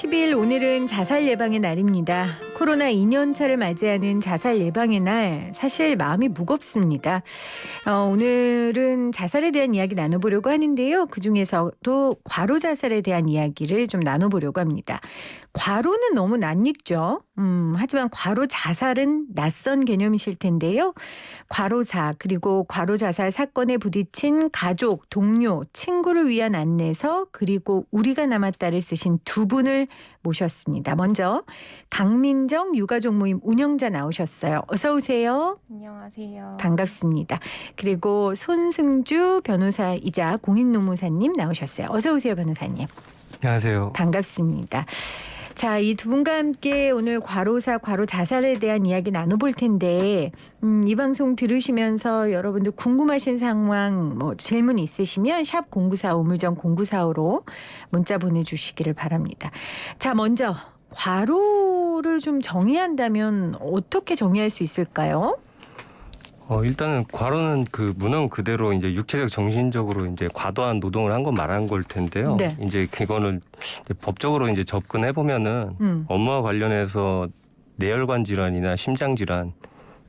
10일 오늘은 자살 예방의 날입니다. 코로나 2년차를 맞이하는 자살 예방의 날, 사실 마음이 무겁습니다. 오늘은 자살에 대한 이야기 나눠보려고 하는데요. 그중에서도 과로 자살에 대한 이야기를 좀 나눠보려고 합니다. 과로는 너무 낯익죠. 하지만 과로 자살은 낯선 개념이실 텐데요. 과로사 그리고 과로 자살 사건에 부딪힌 가족, 동료, 친구를 위한 안내서 그리고 우리가 남았다를 쓰신 두 분을 모셨습니다. 먼저 강민정 유가족 모임 운영자 나오셨어요. 어서 오세요. 안녕하세요. 반갑습니다. 그리고 손승주 변호사이자 공인노무사님 나오셨어요. 어서 오세요, 변호사님. 안녕하세요. 반갑습니다. 자, 이 두 분과 함께 오늘 과로사, 과로 자살에 대한 이야기 나눠볼 텐데 이 방송 들으시면서 여러분들 궁금하신 상황, 질문 있으시면 샵 0945 우물정 0945로 문자 보내주시기를 바랍니다. 자, 먼저 과로를 좀 정의한다면 어떻게 정의할 수 있을까요? 일단은 과로는 그 문헌 그대로 이제 육체적, 정신적으로 이제 과도한 노동을 한 건 말한 걸 텐데요. 네. 이제 그거는 이제 법적으로 이제 접근해 보면은 업무와 관련해서 뇌혈관 질환이나 심장 질환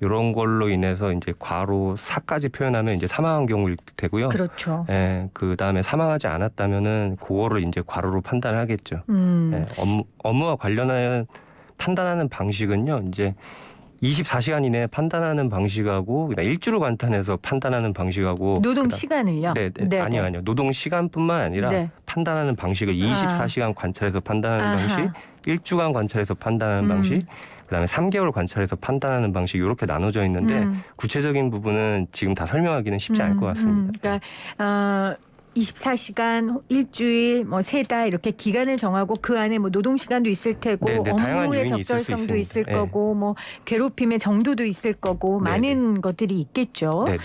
이런 걸로 인해서 이제 과로사까지 표현하면 이제 사망한 경우일 되고요. 그렇죠. 예, 그 다음에 사망하지 않았다면은 그거를 이제 과로로 판단하겠죠. 예, 업무와 관련하여 판단하는 방식은요, 이제 24시간 이내에 판단하는 방식하고 그다음 일주를 관탄해서 판단하는 방식하고 노동 시간을요? 네. 아니요. 노동 시간뿐만 아니라 네. 판단하는 방식을 24시간 관찰해서 판단하는 방식, 일주간 관찰해서 판단하는 방식, 그다음에 3개월 관찰해서 판단하는 방식 이렇게 나눠져 있는데 구체적인 부분은 지금 다 설명하기는 쉽지 않을 것 같습니다. 그러니까 24시간, 일주일, 세 달 이렇게 기간을 정하고 그 안에 노동 시간도 있을 테고 업무의 적절성도 있을 거고 괴롭힘의 정도도 있을 거고 많은 것들이 있겠죠. 네네.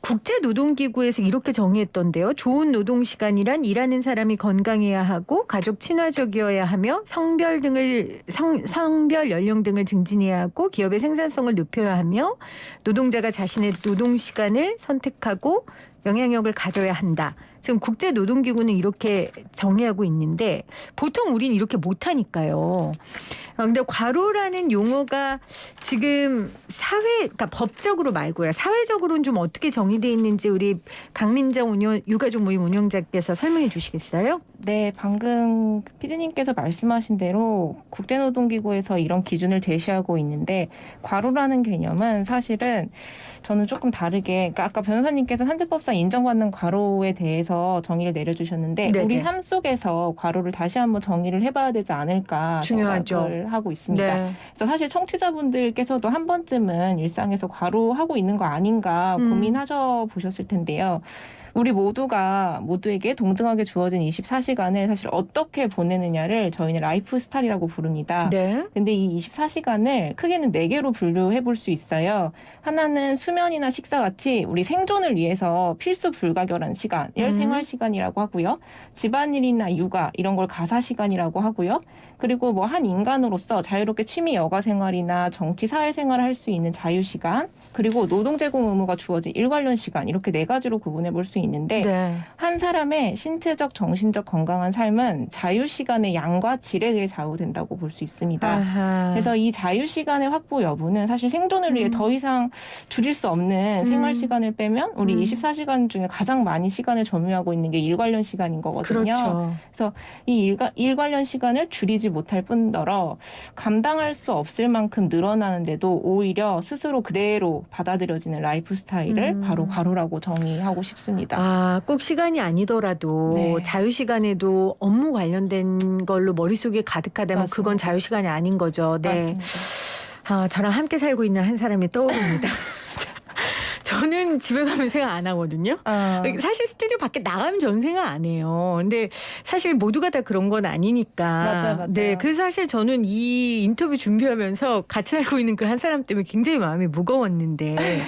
국제노동기구에서 이렇게 정의했던데요. 좋은 노동 시간이란 일하는 사람이 건강해야 하고 가족 친화적이어야 하며 성별 연령 등을 증진해야 하고 기업의 생산성을 높여야 하며 노동자가 자신의 노동 시간을 선택하고 영향력을 가져야 한다. 지금 국제노동기구는 이렇게 정의하고 있는데 보통 우린 이렇게 못하니까요. 그런데 과로라는 용어가 지금 그러니까 법적으로 말고요. 사회적으로는 좀 어떻게 정의되어 있는지 우리 강민정 유가족 모임 운영자께서 설명해 주시겠어요? 네, 방금 피디님께서 말씀하신 대로 국제노동기구에서 이런 기준을 제시하고 있는데 과로라는 개념은 사실은 저는 조금 다르게 그러니까 아까 변호사님께서 산재법상 인정받는 과로에 대해서 정의를 내려주셨는데 네네. 우리 삶 속에서 과로를 다시 한번 정의를 해봐야 되지 않을까 중요하죠. 생각을 하고 있습니다. 네. 그래서 사실 청취자분들께서도 한 번쯤은 일상에서 과로하고 있는 거 아닌가 고민하셔 보셨을 텐데요. 우리 모두에게 동등하게 주어진 24시간을 사실 어떻게 보내느냐를 저희는 라이프 스타일이라고 부릅니다. 네. 근데 이 24시간을 크게는 4개로 분류해 볼 수 있어요. 하나는 수면이나 식사 같이 우리 생존을 위해서 필수 불가결한 시간을 생활 시간이라고 하고요. 집안일이나 육아 이런 걸 가사 시간이라고 하고요. 그리고 한 인간으로서 자유롭게 취미 여가 생활이나 정치 사회 생활을 할 수 있는 자유 시간, 그리고 노동 제공 의무가 주어진 일 관련 시간 이렇게 4가지로 구분해 볼 수 있는데 네. 한 사람의 신체적, 정신적 건강한 삶은 자유 시간의 양과 질에 의해 좌우된다고 볼 수 있습니다. 아하. 그래서 이 자유 시간의 확보 여부는 사실 생존을 위해 더 이상 줄일 수 없는 생활 시간을 빼면 우리 24시간 중에 가장 많이 시간을 점유하고 있는 게 일 관련 시간인 거거든요. 그렇죠. 그래서 이 일 관련 시간을 줄이지 못할 뿐더러 감당할 수 없을 만큼 늘어나는데도 오히려 스스로 그대로 받아들여지는 라이프 스타일을 바로 과로라고 정의하고 싶습니다. 꼭 시간이 아니더라도 네. 자유시간에도 업무 관련된 걸로 머릿속에 가득하다면 맞습니다. 그건 자유시간이 아닌 거죠. 네. 맞습니다. 저랑 함께 살고 있는 한 사람이 떠오릅니다. 저는 집에 가면 생각 안 하거든요. 사실 스튜디오 밖에 나가면 저는 생각 안 해요. 근데 사실 모두가 다 그런 건 아니니까. 맞아요. 네, 그래서 사실 저는 이 인터뷰 준비하면서 같이 살고 있는 그 한 사람 때문에 굉장히 마음이 무거웠는데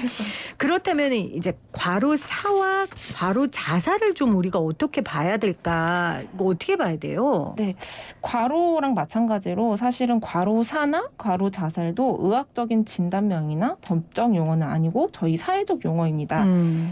그렇다면 이제 과로사와 과로 자살을 좀 우리가 어떻게 봐야 될까? 이거 어떻게 봐야 돼요? 네, 과로랑 마찬가지로 사실은 과로사나 과로 자살도 의학적인 진단명이나 법적 용어는 아니고 저희 사회적 용어입니다.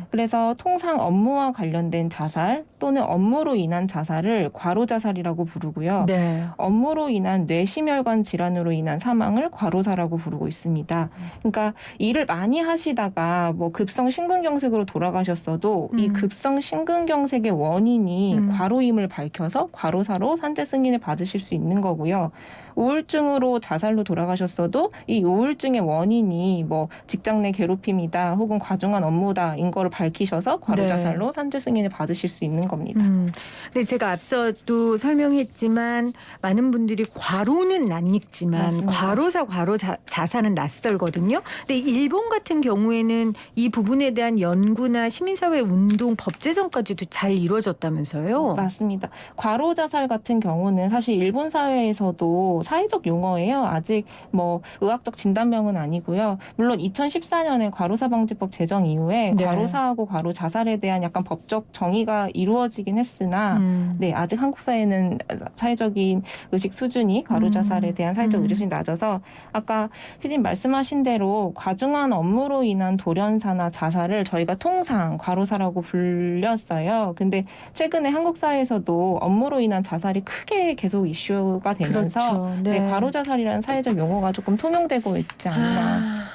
그래서 통상 업무와 관련된 자살 또는 업무로 인한 자살을 과로자살이라고 부르고요. 네. 업무로 인한 뇌심혈관 질환으로 인한 사망을 과로사라고 부르고 있습니다. 그러니까 일을 많이 하시다가 뭐 급성 심근경색으로 돌아가셨어도 이 급성 심근경색의 원인이 과로임을 밝혀서 과로사로 산재 승인을 받으실 수 있는 거고요. 우울증으로 자살로 돌아가셨어도 이 우울증의 원인이 뭐 직장 내 괴롭힘이다 혹은 과중한 업무다인 거를 밝히셔서 과로자살로 산재 승인을 받으실 수 있는 겁니다. 근데 제가 앞서도 설명했지만 많은 분들이 과로는 낯익지만 맞습니다. 과로사, 자살은 낯설거든요. 근데 일본 같은 경우에는 이 부분에 대한 연구나 시민사회 운동, 법제정까지도 잘 이루어졌다면서요? 맞습니다. 과로자살 같은 경우는 사실 일본 사회에서도 사회적 용어예요. 아직 뭐 의학적 진단명은 아니고요. 물론 2014년에 과로사방지법 제정 이후에 네. 과로사하고 과로자살에 대한 약간 법적 정의가 이루어지긴 했으나 네, 아직 한국 사회는 사회적인 의식 수준이 과로자살에 대한 사회적 의식 수준이 낮아서 아까 피디님 말씀하신 대로 과중한 업무로 인한 돌연사나 자살을 저희가 통상 과로사라고 불렸어요. 근데 최근에 한국 사회에서도 업무로 인한 자살이 크게 계속 이슈가 되면서 그렇죠. 네. 네, 과로자살이라는 사회적 용어가 조금 통용되고 있지 않나.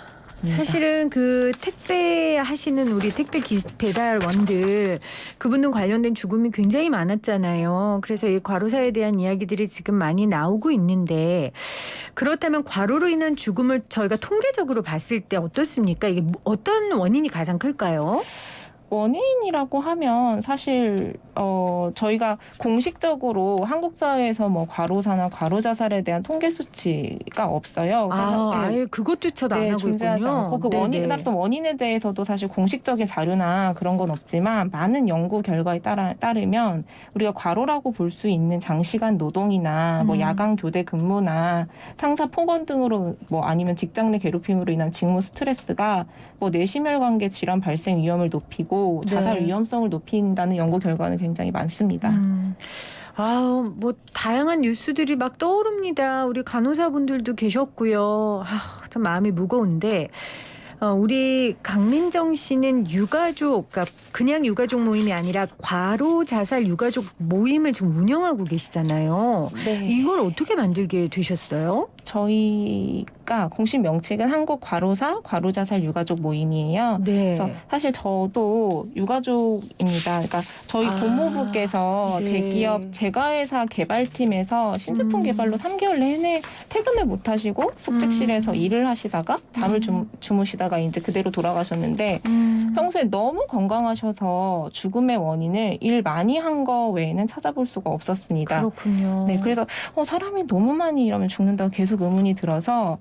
사실은 그 택배 하시는 우리 택배 배달원들 그분들 관련된 죽음이 굉장히 많았잖아요. 그래서 이 과로사에 대한 이야기들이 지금 많이 나오고 있는데 그렇다면 과로로 인한 죽음을 저희가 통계적으로 봤을 때 어떻습니까? 이게 어떤 원인이 가장 클까요? 원인이라고 하면 사실 저희가 공식적으로 한국 사회에서 뭐 과로사나 과로자살에 대한 통계 수치가 없어요. 아예 그것조차도 안 하고 존재하지 있군요. 않고 그 원인, 따라서 원인에 대해서도 사실 공식적인 자료나 그런 건 없지만 많은 연구 결과에 따르면 우리가 과로라고 볼 수 있는 장시간 노동이나 뭐 야간 교대 근무나 상사 폭언 등으로 뭐 아니면 직장 내 괴롭힘으로 인한 직무 스트레스가 뭐 뇌심혈관계 질환 발생 위험을 높이고 자살 네. 위험성을 높인다는 연구 결과는 굉장히 많습니다. 아우, 뭐 다양한 뉴스들이 막 떠오릅니다. 우리 간호사분들도 계셨고요. 참 마음이 무거운데 우리 강민정 씨는 유가족, 그러니까 그냥 유가족 모임이 아니라 과로 자살 유가족 모임을 지금 운영하고 계시잖아요. 네. 이걸 어떻게 만들게 되셨어요? 저희가 공식 명칭은 한국 과로사 과로자살 유가족 모임이에요. 네. 그래서 사실 저도 유가족입니다. 그러니까 저희 법무부께서 네. 대기업 제과회사 개발팀에서 신제품 개발로 3개월 내내 퇴근을 못 하시고 숙직실에서 일을 하시다가 잠을 주무시다가 이제 그대로 돌아가셨는데 평소에 너무 건강하셔서 죽음의 원인을 일 많이 한 거 외에는 찾아볼 수가 없었습니다. 그렇군요. 네, 그래서 사람이 너무 많이 일하면 죽는다고 계속 의문이 들어서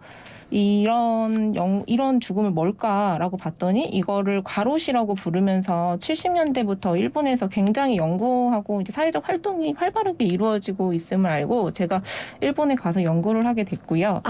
이런 죽음을 뭘까라고 봤더니 이거를 과로시라고 부르면서 70년대부터 일본에서 굉장히 연구하고 이제 사회적 활동이 활발하게 이루어지고 있음을 알고 제가 일본에 가서 연구를 하게 됐고요.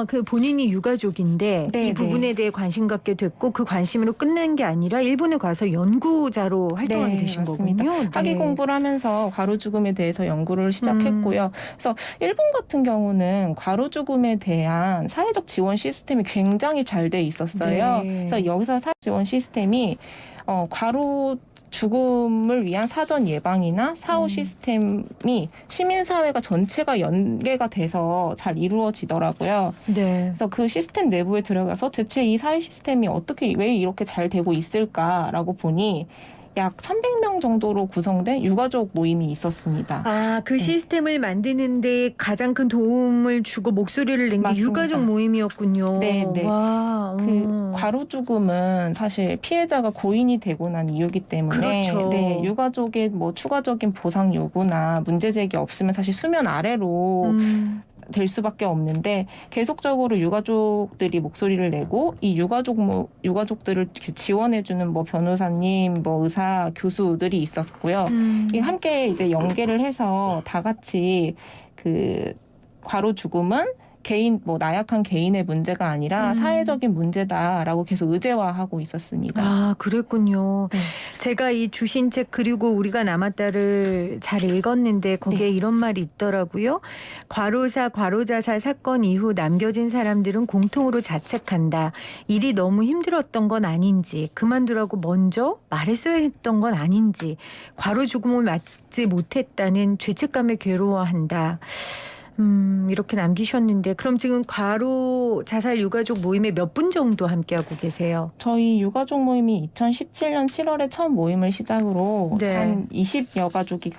그 본인이 유가족인데 네, 이 부분에 대해 관심 갖게 됐고 그 관심으로 끝낸 게 아니라 일본에 가서 연구자로 활동하게 네, 되신 맞습니다. 거군요. 학위 공부를 하면서 과로 죽음에 대해서 연구를 시작했고요. 그래서 일본 같은 경우는 과로 죽음에 대한 사회적 지원 시스템이 굉장히 잘 돼 있었어요. 네. 그래서 여기서 사회 지원 시스템이 과로 죽음을 위한 사전 예방이나 사후 시스템이 시민사회가 전체가 연계가 돼서 잘 이루어지더라고요. 네. 그래서 그 시스템 내부에 들어가서 대체 이 사회 시스템이 어떻게 왜 이렇게 잘 되고 있을까라고 보니 약 300명 정도로 구성된 유가족 모임이 있었습니다. 그 시스템을 만드는데 가장 큰 도움을 주고 목소리를 낸 게 맞습니다. 유가족 모임이었군요. 네, 네. 와, 그 과로 죽음은 사실 피해자가 고인이 되고 난 이유기 때문에 그렇죠. 네, 유가족의 뭐 추가적인 보상 요구나 문제 제기 없으면 사실 수면 아래로 될 수밖에 없는데 계속적으로 유가족들이 목소리를 내고 이 유가족들을 지원해주는 뭐 변호사님, 뭐 의사, 교수들이 있었고요. 이 함께 이제 연계를 해서 다 같이 그 과로 죽음은 개인 뭐 나약한 개인의 문제가 아니라 음. 사회적인 문제다라고 계속 의제화하고 있었습니다. 아, 그랬군요. 네. 제가 이 주신 책 그리고 우리가 남았다를 잘 읽었는데 거기에 네. 이런 말이 있더라고요. 과로사, 과로자살 사건 이후 남겨진 사람들은 공통으로 자책한다. 일이 너무 힘들었던 건 아닌지, 그만두라고 먼저 말했어야 했던 건 아닌지, 과로 죽음을 맞지 못했다는 죄책감에 괴로워한다. 이렇게 남기셨는데 그럼 지금 과로 자살 유가족 모임에 몇 분 정도 함께하고 계세요? 저희 유가족 모임이 2017년 7월에 처음 모임을 시작으로 네. 한 20여 가족이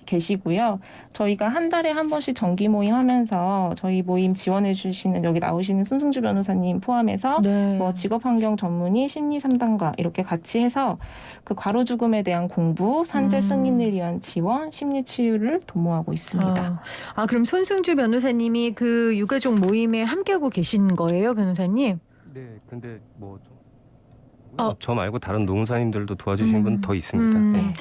계시고요. 저희가 한 달에 한 번씩 정기 모임 하면서 저희 모임 지원해 주시는 여기 나오시는 손승주 변호사님 포함해서 네. 뭐 직업환경 전문의, 심리 상담가 이렇게 같이 해서 그 과로 죽음에 대한 공부, 산재 승인을 위한 지원, 심리 치유를 도모하고 있습니다. 그럼 손승주 변호사님이 그 유가족 모임에 함께하고 계신 거예요, 변호사님? 네, 근데 뭐 어. 저 말고 다른 노무사님들도 도와주신 분 더 있습니다. 네.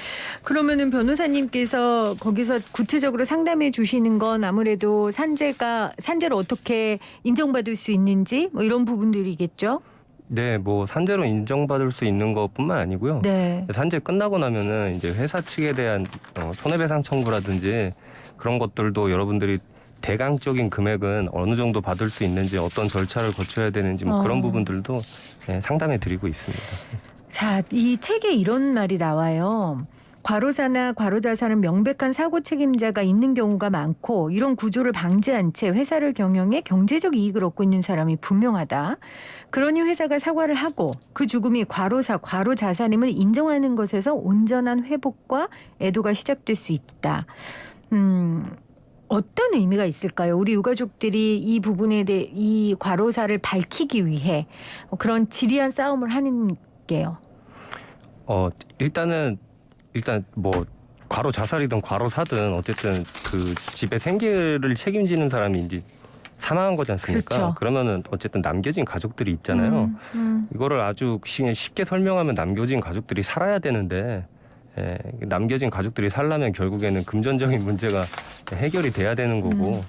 그러면은 변호사님께서 거기서 구체적으로 상담해 주시는 건 아무래도 산재를 어떻게 인정받을 수 있는지 뭐 이런 부분들이겠죠? 네, 뭐 산재로 인정받을 수 있는 것뿐만 아니고요. 네. 산재 끝나고 나면은 이제 회사 측에 대한 손해배상 청구라든지 그런 것들도 여러분들이 대강적인 금액은 어느 정도 받을 수 있는지 어떤 절차를 거쳐야 되는지 뭐 그런 부분들도 상담해 드리고 있습니다. 자, 이 책에 이런 말이 나와요. 과로사나 과로자살은 명백한 사고 책임자가 있는 경우가 많고 이런 구조를 방지한 채 회사를 경영해 경제적 이익을 얻고 있는 사람이 분명하다. 그러니 회사가 사과를 하고 그 죽음이 과로사, 과로자살임을 인정하는 것에서 온전한 회복과 애도가 시작될 수 있다. 어떤 의미가 있을까요? 우리 유가족들이 이 부분에 대해 이 과로사를 밝히기 위해 그런 지리한 싸움을 하는 게요. 일단 뭐 과로 자살이든 과로사든 어쨌든 그 집의 생계를 책임지는 사람이 이제 사망한 거지 않습니까? 그렇죠. 그러면은 어쨌든 남겨진 가족들이 있잖아요. 이거를 아주 쉽게 설명하면 남겨진 가족들이 살아야 되는데 남겨진 가족들이 살려면 결국에는 금전적인 문제가 해결이 돼야 되는 거고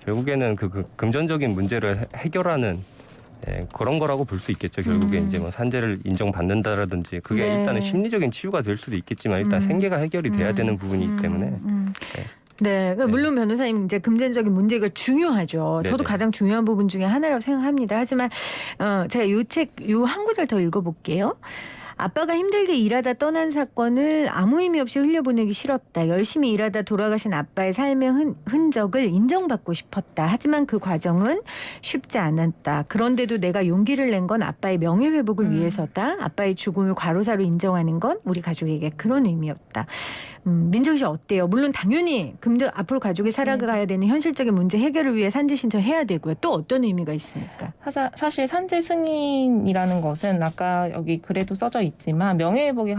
결국에는 그 금전적인 문제를 해결하는 그런 거라고 볼 수 있겠죠. 결국에 이제 뭐 산재를 인정받는다라든지 그게 네. 일단은 심리적인 치유가 될 수도 있겠지만 일단 생계가 해결이 돼야 되는 부분이기 때문에 네, 그러니까 물론 변호사님 이제 금전적인 문제가 중요하죠. 저도 네네. 가장 중요한 부분 중에 하나라고 생각합니다. 하지만 제가 요 한 구절 더 읽어볼게요. 아빠가 힘들게 일하다 떠난 사건을 아무 의미 없이 흘려보내기 싫었다. 열심히 일하다 돌아가신 아빠의 삶의 흔적을 인정받고 싶었다. 하지만 그 과정은 쉽지 않았다. 그런데도 내가 용기를 낸 건 아빠의 명예회복을 위해서다. 아빠의 죽음을 과로사로 인정하는 건 우리 가족에게 그런 의미였다. 민정 씨 어때요? 물론 당연히 앞으로 가족이 살아가야 되는 현실적인 문제 해결을 위해 산재 신청해야 되고요. 또 어떤 의미가 있습니까? 사실 산재 승인이라는 것은 아까 여기 글에도 써져 있지만 명예회복에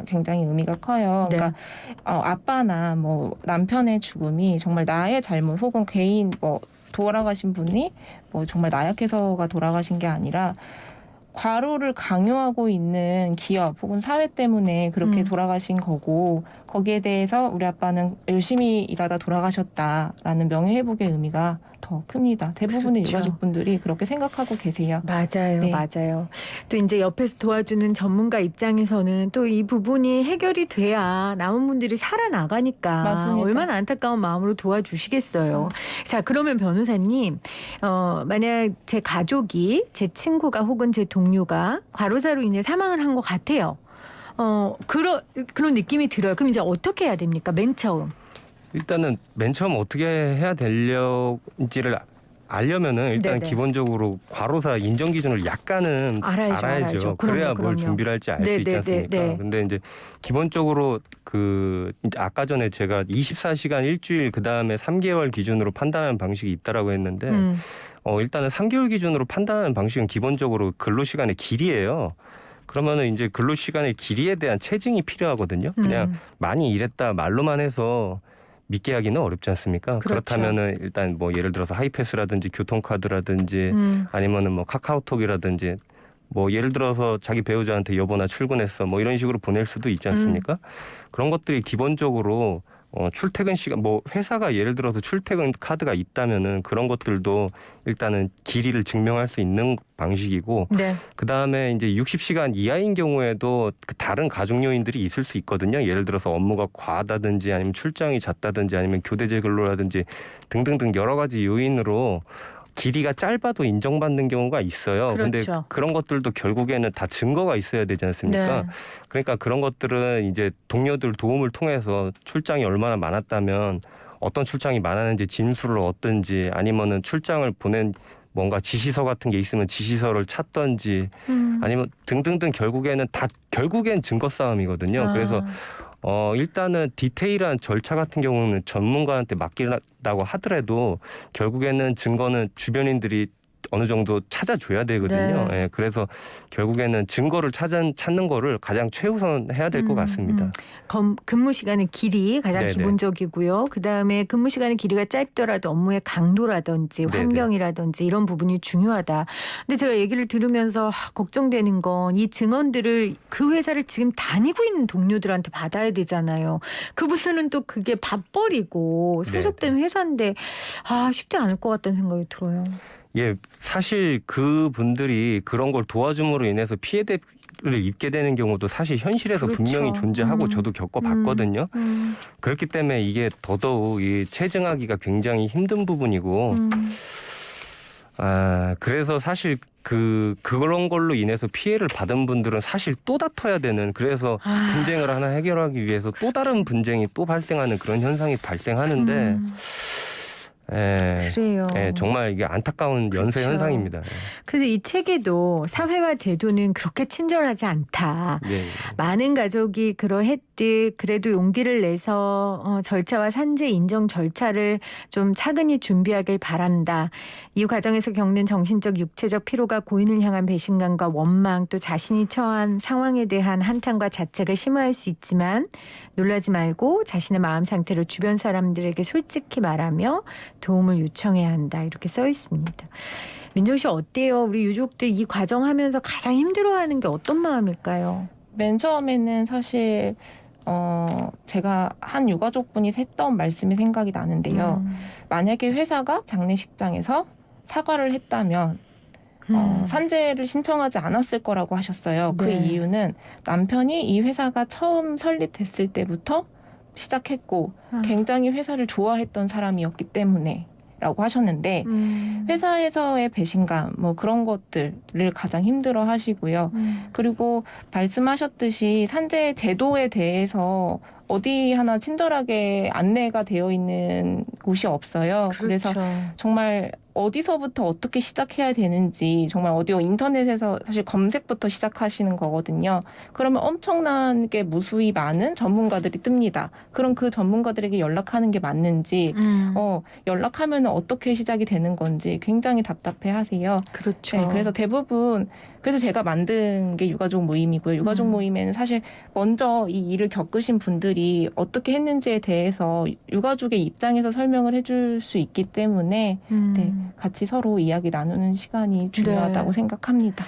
굉장히 의미가 커요. 네. 그러니까 아빠나 뭐 남편의 죽음이 정말 나의 잘못 혹은 개인 뭐 돌아가신 분이 뭐 정말 나약해서가 돌아가신 게 아니라 과로를 강요하고 있는 기업 혹은 사회 때문에 그렇게 돌아가신 거고 거기에 대해서 우리 아빠는 열심히 일하다 돌아가셨다라는 명예회복의 의미가 더 큽니다. 대부분의 그렇죠. 유가족분들이 그렇게 생각하고 계세요. 맞아요. 네. 맞아요. 또 이제 옆에서 도와주는 전문가 입장에서는 또 이 부분이 해결이 돼야 남은 분들이 살아나가니까 맞습니다. 얼마나 안타까운 마음으로 도와주시겠어요. 자, 그러면 변호사님, 만약 제 가족이 제 친구가 혹은 제 동료가 과로사로 인해 사망을 한 것 같아요. 그런 느낌이 들어요. 그럼 이제 어떻게 해야 됩니까? 맨 처음. 일단은 맨 처음 어떻게 해야 될지를 알려면은 일단 네네. 기본적으로 과로사 인정 기준을 약간은 알아야죠. 그래야 그럼요. 뭘 준비를 할지 알 수 네네네. 있지 않습니까? 네. 근데 이제 기본적으로 이제 아까 전에 제가 24시간 일주일 그다음에 3개월 기준으로 판단하는 방식이 있다라고 했는데 일단은 3개월 기준으로 판단하는 방식은 기본적으로 근로시간의 길이에요. 그러면은 이제 근로시간의 길이에 대한 체증이 필요하거든요. 그냥 많이 일했다 말로만 해서 믿게 하기는 어렵지 않습니까? 그렇죠. 그렇다면은 일단 뭐 예를 들어서 하이패스라든지 교통카드라든지 아니면은 뭐 카카오톡이라든지 뭐 예를 들어서 자기 배우자한테 여보 나 출근했어 뭐 이런 식으로 보낼 수도 있지 않습니까? 그런 것들이 기본적으로 출퇴근 시간 뭐 회사가 예를 들어서 출퇴근 카드가 있다면은 그런 것들도 일단은 길이를 증명할 수 있는 방식이고 네. 그다음에 이제 60시간 이하인 경우에도 그 다른 가족 요인들이 있을 수 있거든요. 예를 들어서 업무가 과하다든지 아니면 출장이 잦다든지 아니면 교대제 근로라든지 등등등 여러 가지 요인으로 길이가 짧아도 인정받는 경우가 있어요. 그런데 그렇죠. 그런 것들도 결국에는 다 증거가 있어야 되지 않습니까? 네. 그러니까 그런 것들은 이제 동료들 도움을 통해서 출장이 얼마나 많았다면 어떤 출장이 많았는지 진술을 얻든지 아니면은 출장을 보낸 뭔가 지시서 같은 게 있으면 지시서를 찾던지 아니면 등등등 결국엔 증거 싸움이거든요. 아. 그래서 일단은 디테일한 절차 같은 경우는 전문가한테 맡기라고 하더라도 결국에는 증거는 주변인들이 어느 정도 찾아줘야 되거든요. 네. 예, 그래서 결국에는 증거를 찾는 거를 가장 최우선 해야 될 것 같습니다. 근무 시간의 길이 가장 네네. 기본적이고요. 그다음에 근무 시간의 길이가 짧더라도 업무의 강도라든지 네네. 환경이라든지 이런 부분이 중요하다. 근데 제가 얘기를 들으면서 걱정되는 건 이 증언들을 그 회사를 지금 다니고 있는 동료들한테 받아야 되잖아요. 그분들은 또 그게 밥벌이고 소속된 회사인데 쉽지 않을 것 같다는 생각이 들어요. 예, 사실 그 분들이 그런 걸 도와줌으로 인해서 피해를 입게 되는 경우도 사실 현실에서 그렇죠. 분명히 존재하고 저도 겪어봤거든요. 그렇기 때문에 이게 더더욱 이 체증하기가 굉장히 힘든 부분이고, 그래서 사실 그런 걸로 인해서 피해를 받은 분들은 사실 또 다퉈야 되는, 그래서 분쟁을 하나 해결하기 위해서 또 다른 분쟁이 또 발생하는 그런 현상이 발생하는데, 그래요. 정말 이게 안타까운 연쇄 그렇죠. 현상입니다. 그래서 이 책에도 사회와 제도는 그렇게 친절하지 않다. 예. 많은 가족이 그러했듯 그래도 용기를 내서 절차와 산재 인정 절차를 좀 차근히 준비하길 바란다. 이 과정에서 겪는 정신적 육체적 피로가 고인을 향한 배신감과 원망 또 자신이 처한 상황에 대한 한탄과 자책을 심화할 수 있지만 놀라지 말고 자신의 마음 상태를 주변 사람들에게 솔직히 말하며 도움을 요청해야 한다. 이렇게 써 있습니다. 민정 씨 어때요? 우리 유족들 이 과정 하면서 가장 힘들어하는 게 어떤 마음일까요? 맨 처음에는 사실 제가 한 유가족분이 했던 말씀이 생각이 나는데요. 만약에 회사가 장례식장에서 사과를 했다면 산재를 신청하지 않았을 거라고 하셨어요. 그 네. 이유는 남편이 이 회사가 처음 설립됐을 때부터 시작했고 굉장히 회사를 좋아했던 사람이었기 때문에 라고 하셨는데 회사에서의 배신감 뭐 그런 것들을 가장 힘들어 하시고요. 그리고 말씀하셨듯이 산재 제도에 대해서 어디 하나 친절하게 안내가 되어 있는 곳이 없어요. 그렇죠. 그래서 정말 어디서부터 어떻게 시작해야 되는지 정말 어디 인터넷에서 사실 검색부터 시작하시는 거거든요. 그러면 엄청나게 무수히 많은 전문가들이 뜹니다. 그럼 그 전문가들에게 연락하는 게 맞는지 연락하면 어떻게 시작이 되는 건지 굉장히 답답해 하세요. 그렇죠. 네, 그래서 대부분 그래서 제가 만든 게 유가족 모임이고요. 유가족 모임에는 사실 먼저 이 일을 겪으신 분들이 어떻게 했는지에 대해서 유가족의 입장에서 설명을 해줄 수 있기 때문에 네, 같이 서로 이야기 나누는 시간이 중요하다고 생각합니다.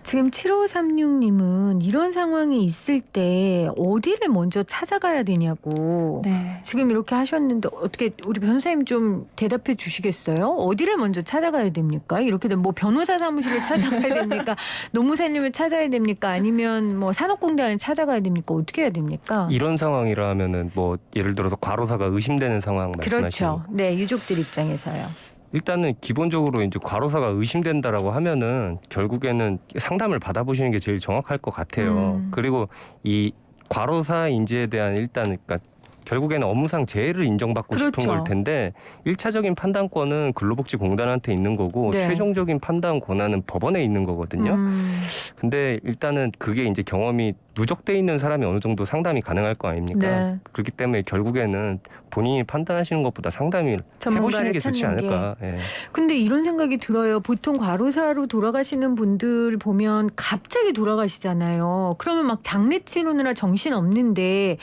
지금 7536님은 이런 상황이 있을 때 어디를 먼저 찾아가야 되냐고. 네. 지금 이렇게 하셨는데 어떻게 우리 변호사님 좀 대답해 주시겠어요? 어디를 먼저 찾아가야 됩니까? 이렇게 되면 뭐 변호사 사무실을 찾아가야 됩니까? 노무사님을 찾아야 됩니까? 아니면 뭐 산업공단을 찾아가야 됩니까? 어떻게 해야 됩니까? 이런 상황이라면은 뭐 예를 들어서 과로사가 의심되는 상황 말씀하시는 그렇죠. 네, 유족들 입장에서요. 일단은 기본적으로 이제 과로사가 의심된다라고 하면은 결국에는 상담을 받아보시는 게 제일 정확할 것 같아요. 그리고 이 과로사 인지에 대한 일단 그러니까 결국에는 업무상 재해를 인정받고 그렇죠. 싶은 걸 텐데 1차적인 판단권은 근로복지공단한테 있는 거고 네. 최종적인 판단 권한은 법원에 있는 거거든요. 근데 일단은 그게 이제 경험이 누적돼 있는 사람이 어느 정도 상담이 가능할 거 아닙니까? 네. 그렇기 때문에 결국에는 본인이 판단하시는 것보다 상담을 해보시는 게 좋지 찾는 게. 않을까. 예. 근데 이런 생각이 들어요. 보통 과로사로 돌아가시는 분들 보면 갑자기 돌아가시잖아요. 그러면 막 장례 치르느라 정신 없는데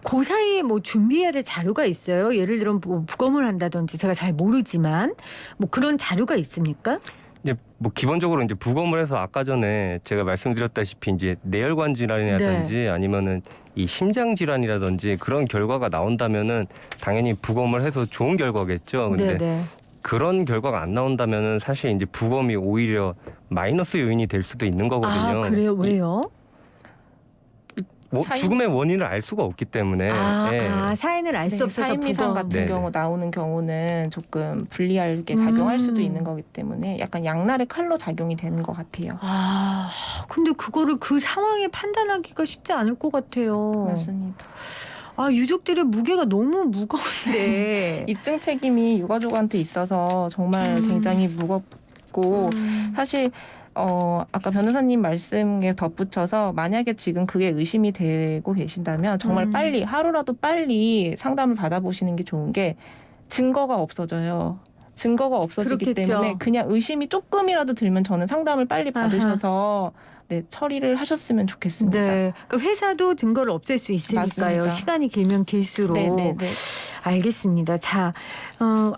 그 사이에 뭐 준비해야 될 자료가 있어요. 예를 들어 뭐 부검을 한다든지 제가 잘 모르지만 뭐 그런 자료가 있습니까? 이제 뭐 기본적으로 이제 부검을 해서 아까 전에 제가 말씀드렸다시피 이제 뇌혈관 질환이라든지 네. 아니면은 이 심장 질환이라든지 그런 결과가 나온다면은 당연히 부검을 해서 좋은 결과겠죠. 근데 네네. 그런 결과가 안 나온다면은 사실 이제 부검이 오히려 마이너스 요인이 될 수도 있는 거거든요. 아 그래요? 왜요? 사인- 죽음의 원인을 알 수가 없기 때문에 예. 사인을 알 수 네, 없어서 사인미상 부검. 같은 네네. 경우 나오는 경우는 조금 불리하게 작용할 수도 음. 있는 거기 때문에 약간 양날의 칼로 작용이 되는 것 같아요. 아 근데 그거를 그 상황에 판단하기가 쉽지 않을 것 같아요. 맞습니다. 아 유족들의 무게가 너무 무거운데. 입증 책임이 유가족한테 있어서 정말 음. 굉장히 무겁고 사실 아까 변호사님 말씀에 덧붙여서 만약에 지금 그게 의심이 되고 계신다면 정말 빨리 하루라도 빨리 상담을 받아보시는 게 좋은 게 증거가 없어져요. 증거가 없어지기 그렇겠죠. 때문에 그냥 의심이 조금이라도 들면 저는 상담을 빨리 받으셔서 네, 처리를 하셨으면 좋겠습니다. 네. 그러니까 회사도 증거를 없앨 수 있으니까요. 맞습니다. 시간이 길면 길수록. 네. 알겠습니다. 자,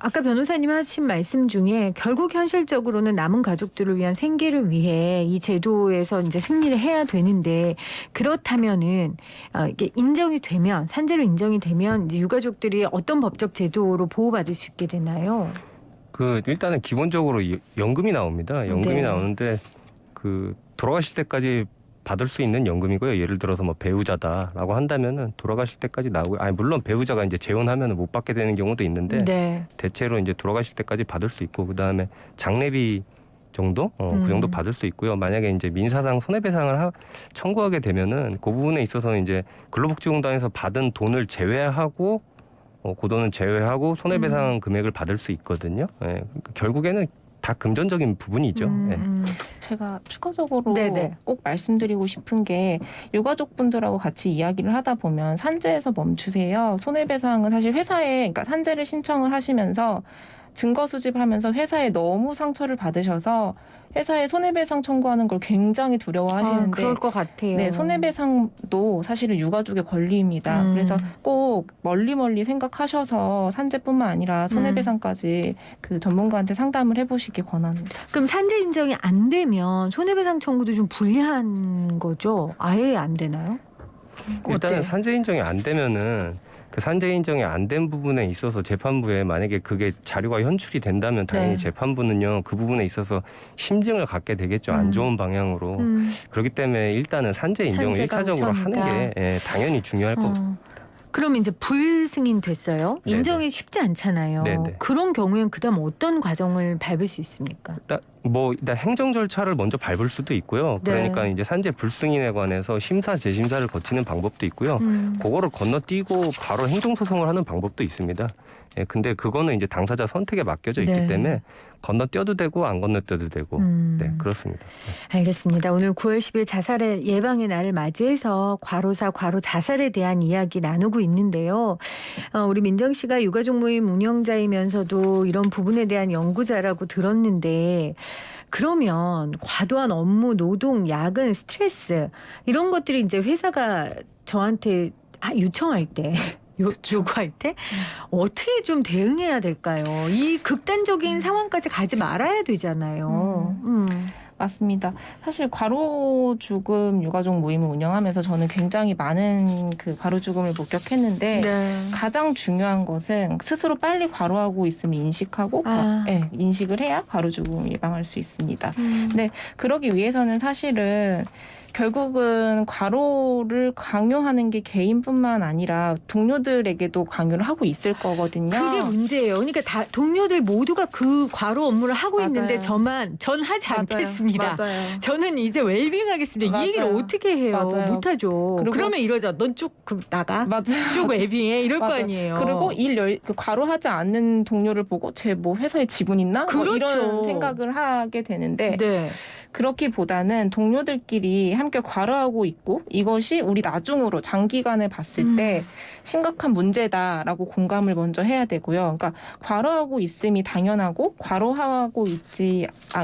아까 변호사님 하신 말씀 중에 결국 현실적으로는 남은 가족들을 위한 생계를 위해 이 제도에서 이제 승리를 해야 되는데 그렇다면은 이게 인정이 되면 산재로 인정이 되면 이제 유가족들이 어떤 법적 제도로 보호받을 수 있게 되나요? 그 일단은 기본적으로 연금이 나옵니다. 연금이 네. 나오는데 그 돌아가실 때까지 받을 수 있는 연금이고요. 예를 들어서 뭐 배우자다라고 한다면은 돌아가실 때까지 나오고, 아니 물론 배우자가 이제 재혼하면은 못 받게 되는 경우도 있는데 네. 대체로 이제 돌아가실 때까지 받을 수 있고, 그 다음에 장례비 정도 그 정도 받을 수 있고요. 만약에 이제 민사상 손해배상을 청구하게 되면은 그 부분에 있어서 이제 근로복지공단에서 받은 돈을 제외하고 그 돈은 제외하고 손해배상 금액을 받을 수 있거든요. 예, 그러니까 결국에는 다 금전적인 부분이죠. 예. 제가 추가적으로 네네. 꼭 말씀드리고 싶은 게 유가족분들하고 같이 이야기를 하다 보면 산재에서 멈추세요. 손해배상은 사실 회사에 그러니까 산재를 신청을 하시면서 증거 수집을 하면서 회사에 너무 상처를 받으셔서 회사에 손해배상 청구하는 걸 굉장히 두려워하시는데 그럴 것 같아요. 네, 손해배상도 사실은 유가족의 권리입니다. 그래서 꼭 멀리 생각하셔서 산재뿐만 아니라 손해배상까지 그 전문가한테 상담을 해보시기 권합니다. 그럼 산재 인정이 안 되면 손해배상 청구도 좀 불리한 거죠? 아예 안 되나요? 일단은 어때요? 산재 인정이 안 되면은 그 산재 인정이 안 된 부분에 있어서 재판부에 만약에 그게 자료가 현출이 된다면 당연히 네. 재판부는요 그 부분에 있어서 심증을 갖게 되겠죠. 안 좋은 방향으로. 그렇기 때문에 일단은 산재 인정을 산재가 1차적으로 우선이다. 하는 게 당연히 중요할 거고. 그럼 이제 불승인 됐어요. 네네. 인정이 쉽지 않잖아요. 네네. 그런 경우엔 그다음 어떤 과정을 밟을 수 있습니까? 일단 행정 절차를 먼저 밟을 수도 있고요. 네. 그러니까 이제 산재 불승인에 관해서 심사 재심사를 거치는 방법도 있고요. 그거를 건너뛰고 바로 행정소송을 하는 방법도 있습니다. 예, 근데 그거는 이제 당사자 선택에 맡겨져 있기 네. 때문에 건너뛰어도 되고 안 건너뛰어도 되고 네, 그렇습니다. 알겠습니다. 오늘 9월 10일 자살의 예방의 날을 맞이해서 과로사, 과로 자살에 대한 이야기 나누고 있는데요. 우리 민정 씨가 유가족 모임 운영자이면서도 이런 부분에 대한 연구자라고 들었는데 그러면 과도한 업무, 노동, 야근, 스트레스 이런 것들이 이제 회사가 저한테 요청할 때 요구할 때 어떻게 좀 대응해야 될까요? 이 극단적인 상황까지 가지 말아야 되잖아요. 맞습니다. 사실 과로 죽음 유가족 모임을 운영하면서 저는 굉장히 많은 그 과로 죽음을 목격했는데 네. 가장 중요한 것은 스스로 빨리 과로하고 있음을 인식하고 인식을 해야 과로 죽음을 예방할 수 있습니다. 근데 그러기 위해서는 사실은 결국은 과로를 강요하는 게 개인뿐만 아니라 동료들에게도 강요를 하고 있을 거거든요. 그게 문제예요. 그러니까 다 동료들 모두가 그 과로 업무를 하고 맞아요. 있는데 전 하지 않겠습니다. 맞아요. 저는 이제 웰빙 하겠습니다. 맞아요. 이 얘기를 어떻게 해요? 맞아요. 못하죠. 그리고- 그러면 이러죠. 넌 쭉 나가. 맞아요. 쭉 웰빙해. 이럴 거 맞아요. 아니에요. 그리고 과로하지 않는 동료를 보고 쟤 뭐 회사에 지분 있나? 뭐 그렇죠. 이런 생각을 하게 되는데 네. 그렇기보다는 동료들끼리 함께 과로하고 있고 이것이 우리 나중으로 장기간에 봤을 때 심각한 문제다라고 공감을 먼저 해야 되고요. 그러니까 과로하고 있음이 당연하고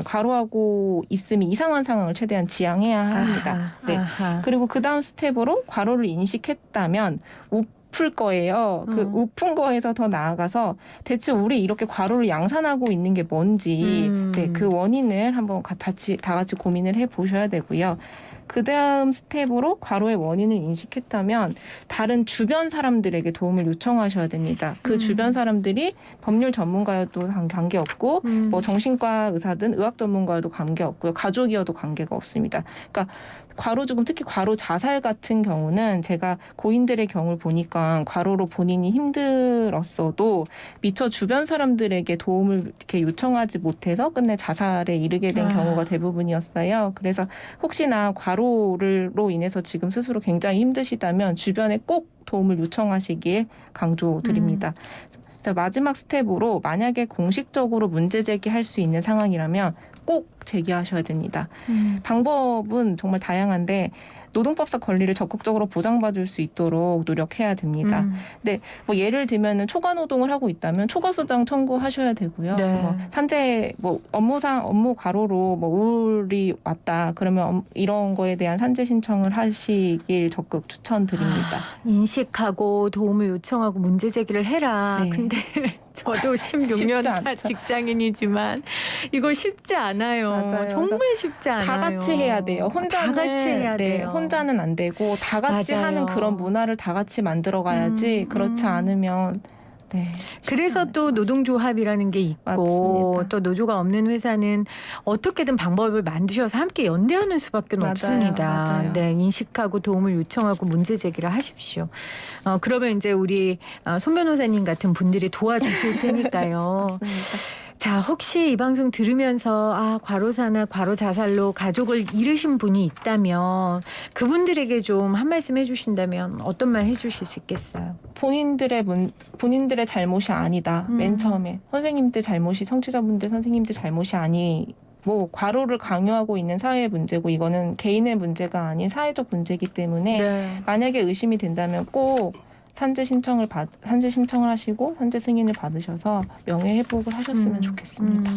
과로하고 있음이 이상한 상황을 최대한 지양해야 합니다. 아하, 네. 아하. 그리고 그 다음 스텝으로 과로를 인식했다면 우플 거예요. 그 우픈 거에서 더 나아가서 대체 우리 이렇게 과로를 양산하고 있는 게 뭔지 네, 그 원인을 한번 다 같이 고민을 해보셔야 되고요. 그 다음 스텝으로 과로의 원인을 인식했다면 다른 주변 사람들에게 도움을 요청하셔야 됩니다. 그 주변 사람들이 법률 전문가여도 관계없고 뭐 정신과 의사든 의학 전문가여도 관계없고요. 가족이어도 관계가 없습니다. 그러니까 과로 죽음, 특히 과로 자살 같은 경우는 제가 고인들의 경우를 보니까 과로로 본인이 힘들었어도 미처 주변 사람들에게 도움을 이렇게 요청하지 못해서 끝내 자살에 이르게 된 경우가 대부분이었어요. 그래서 혹시나 과로로 인해서 지금 스스로 굉장히 힘드시다면 주변에 꼭 도움을 요청하시길 강조드립니다. 마지막 스텝으로 만약에 공식적으로 문제 제기할 수 있는 상황이라면 꼭 제기하셔야 됩니다. 방법은 정말 다양한데 노동법상 권리를 적극적으로 보장받을 수 있도록 노력해야 됩니다. 근데 뭐 예를 들면은 초과 노동을 하고 있다면 초과수당 청구하셔야 되고요. 네. 뭐 산재 뭐 업무 과로로 뭐 우울이 왔다 그러면 이런 거에 대한 산재 신청을 하시길 적극 추천드립니다. 인식하고 도움을 요청하고 문제 제기를 해라. 네. 근데 저도 16년 쉽지 차 않죠. 직장인이지만 이거 쉽지 않아요. 맞아요. 정말 쉽지 않아요. 다 같이 해야 돼요. 혼자는 다 같이 해야 돼요. 혼자는 안 되고 다 같이 맞아요. 하는 그런 문화를 다 같이 만들어 가야지. 그렇지 않으면 네. 그래서 또 노동조합이라는 게 있고 맞습니다. 또 노조가 없는 회사는 어떻게든 방법을 만드셔서 함께 연대하는 수밖에 맞아요. 없습니다. 맞아요. 네, 인식하고 도움을 요청하고 문제 제기를 하십시오. 그러면 이제 우리 손 변호사님 같은 분들이 도와주실 테니까요. 맞습니다. 자, 혹시 이 방송 들으면서 과로사나 과로 자살로 가족을 잃으신 분이 있다면 그분들에게 좀 한 말씀 해주신다면 어떤 말 해주실 수 있겠어요? 본인들의 잘못이 아니다. 맨 처음에 선생님들 잘못이 청취자분들 선생님들 잘못이 아니. 뭐 과로를 강요하고 있는 사회의 문제고 이거는 개인의 문제가 아닌 사회적 문제이기 때문에 네. 만약에 의심이 된다면 꼭 산재 신청을 하시고 산재 승인을 받으셔서 명예회복을 하셨으면 좋겠습니다.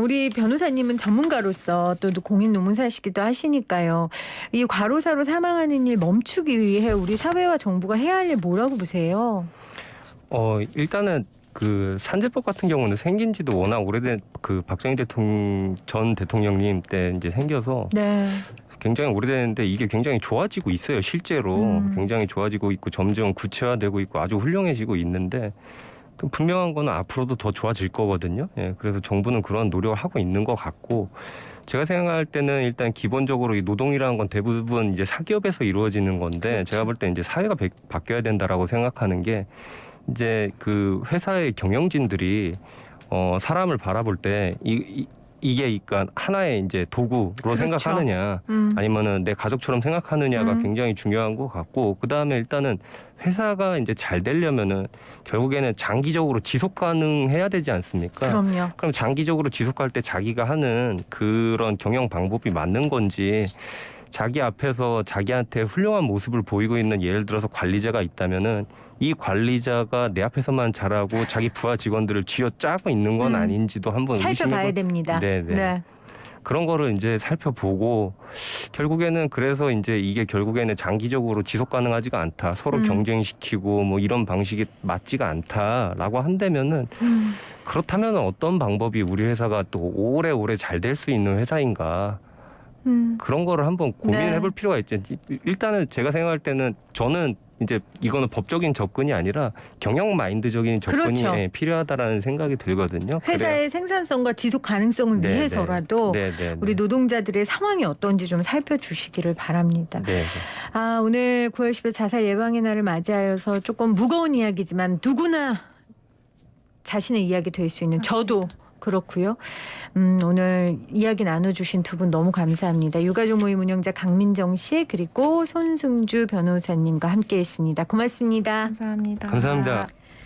우리 변호사님은 전문가로서 또 공인 노무사시기도 하시니까요. 이 과로사로 사망하는 일 멈추기 위해 우리 사회와 정부가 해야 할 일 뭐라고 보세요? 일단은 그 산재법 같은 경우는 생긴 지도 워낙 오래된 그 박정희 전 대통령님 때 이제 생겨서 네. 굉장히 오래됐는데 이게 굉장히 좋아지고 있어요. 실제로 굉장히 좋아지고 있고 점점 구체화되고 있고 아주 훌륭해지고 있는데 분명한 거는 앞으로도 더 좋아질 거거든요. 예, 그래서 정부는 그런 노력을 하고 있는 것 같고 제가 생각할 때는 일단 기본적으로 이 노동이라는 건 대부분 이제 사기업에서 이루어지는 건데 그렇죠. 제가 볼 때 이제 사회가 바뀌어야 된다라고 생각하는 게 이제 그 회사의 경영진들이 사람을 바라볼 때 이게 그러니까 하나의 이제 도구로 그렇죠. 생각하느냐 아니면은 내 가족처럼 생각하느냐가 굉장히 중요한 것 같고 그 다음에 일단은 회사가 이제 잘 되려면은 결국에는 장기적으로 지속 가능해야 되지 않습니까? 그럼요. 그럼 장기적으로 지속할 때 자기가 하는 그런 경영 방법이 맞는 건지 자기 앞에서 자기한테 훌륭한 모습을 보이고 있는 예를 들어서 관리자가 있다면은 이 관리자가 내 앞에서만 잘하고 자기 부하 직원들을 쥐어짜고 있는 건 아닌지도 한번 살펴봐야 됩니다. 네네. 네. 그런 거를 이제 살펴보고 결국에는 그래서 이제 이게 결국에는 장기적으로 지속 가능하지가 않다. 서로 경쟁시키고 뭐 이런 방식이 맞지가 않다라고 한다면은 그렇다면 어떤 방법이 우리 회사가 또 오래오래 잘 될 수 있는 회사인가? 그런 거를 한번 고민해 볼 필요가 있죠. 일단은 제가 생각할 때는 저는 이제 이거는 법적인 접근이 아니라 경영 마인드적인 접근이 그렇죠. 필요하다라는 생각이 들거든요. 회사의 생산성과 지속 가능성을 네네. 위해서라도 네네. 우리 노동자들의 상황이 어떤지 좀 살펴주시기를 바랍니다. 네. 오늘 9월 10일 자살 예방의 날을 맞이하여서 조금 무거운 이야기지만 누구나 자신의 이야기 될 수 있는 저도 그렇고요. 오늘 이야기 나눠주신 두 분 너무 감사합니다. 유가족 모임 운영자 강민정 씨 그리고 손승주 변호사님과 함께했습니다. 고맙습니다. 감사합니다. 감사합니다.